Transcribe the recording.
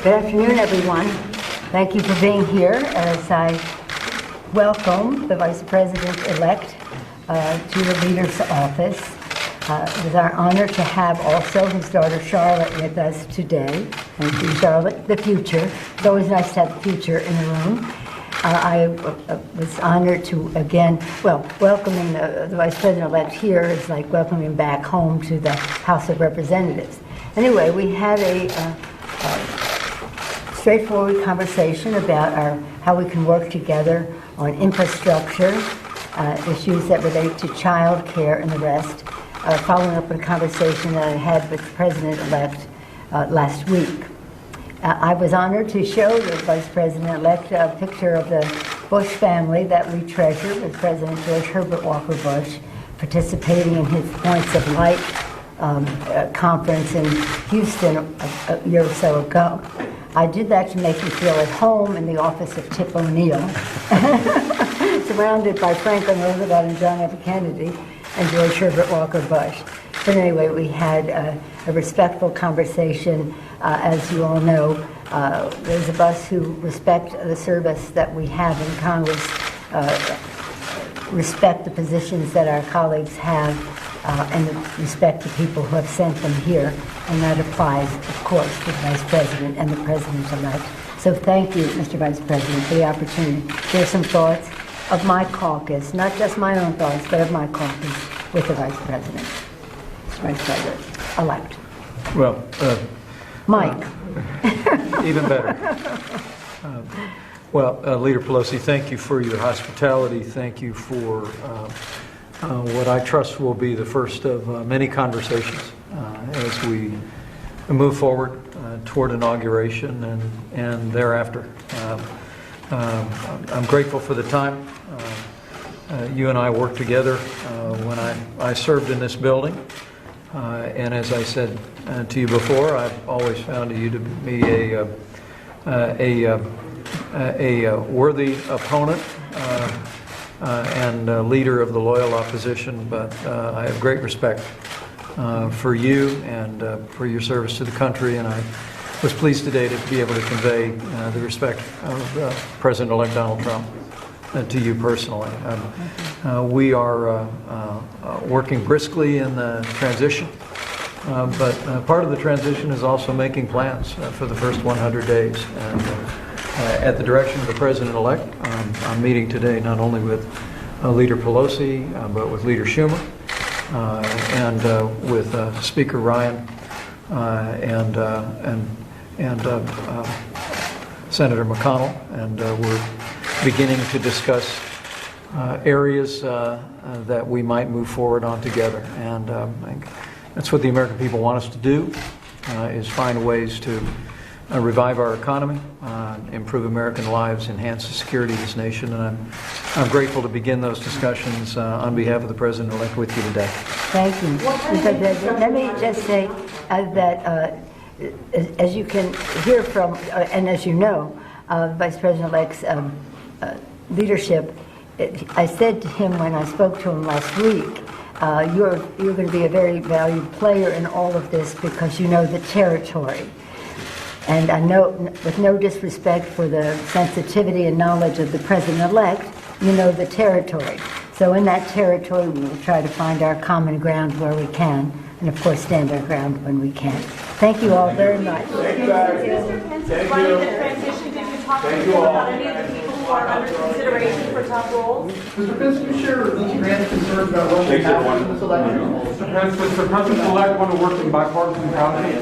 Good afternoon, everyone. Thank you for being here as I welcome the Vice President-elect to the Leader's office. It is our honor to have also his daughter Charlotte with us today. Thank you, Charlotte. The future. It's always nice to have the future in the room. I was honored to, again, welcoming the Vice President-elect here is like welcoming back home to the House of Representatives. Anyway, we had a straightforward conversation about how we can work together on infrastructure, issues that relate to child care and the rest, following up on a conversation that I had with the President-elect last week. I was honored to show the Vice President-elect a picture of the Bush family that we treasure, with President George Herbert Walker Bush participating in his Points of Light conference in Houston a year or so ago. I did that to make me feel at home in the office of Tip O'Neill, surrounded by Franklin Roosevelt and John F. Kennedy and George Herbert Walker Bush. But anyway, we had a respectful conversation. As you all know, those of us who respect the service that we have in Congress respect the positions that our colleagues have and respect the people who have sent them here. And that applies, of course, to the Vice President and the President-elect. So thank you, Mr. Vice President, for the opportunity to share some thoughts of my caucus, not just my own thoughts, but of my caucus with the Vice President. Vice President-elect. Well, Mike. Even better. Leader Pelosi, thank you for your hospitality. Thank you for what I trust will be the first of many conversations as we move forward toward inauguration and thereafter. I'm grateful for the time. You and I worked together when I served in this building. And as I said to you before, I've always found you to be a worthy opponent and leader of the loyal opposition. But I have great respect for you and for your service to the country. And I was pleased today to be able to convey the respect of President-elect Donald Trump to you personally. We are working briskly in the transition, but part of the transition is also making plans for the first 100 days. And at the direction of the President-elect, I'm meeting today not only with Leader Pelosi, but with Leader Schumer and with Speaker Ryan and Senator McConnell, and we're beginning to discuss areas that we might move forward on together. And that's what the American people want us to do, is find ways to revive our economy, improve American lives, enhance the security of this nation. And I'm grateful to begin those discussions on behalf of the President-elect with you today. Thank you. Let me just say that as you can hear from, and as you know, Vice President-elect's leadership, I said to him when I spoke to him last week, you're going to be a very valued player in all of this because you know the territory. And I know, with no disrespect for the sensitivity and knowledge of the President-elect, you know the territory. So in that territory, we will try to find our common ground where we can, and of course stand our ground when we can. Thank you all very much. Thank you, Mr. Pence is running the transition. Did you talk to him about any of the people who are under consideration for top roles? Mr. Pence, can you share Lindsey Graham's concerns about Russian talent in this election? Mr. Pence, does the President-elect want to work in bipartisan fashion?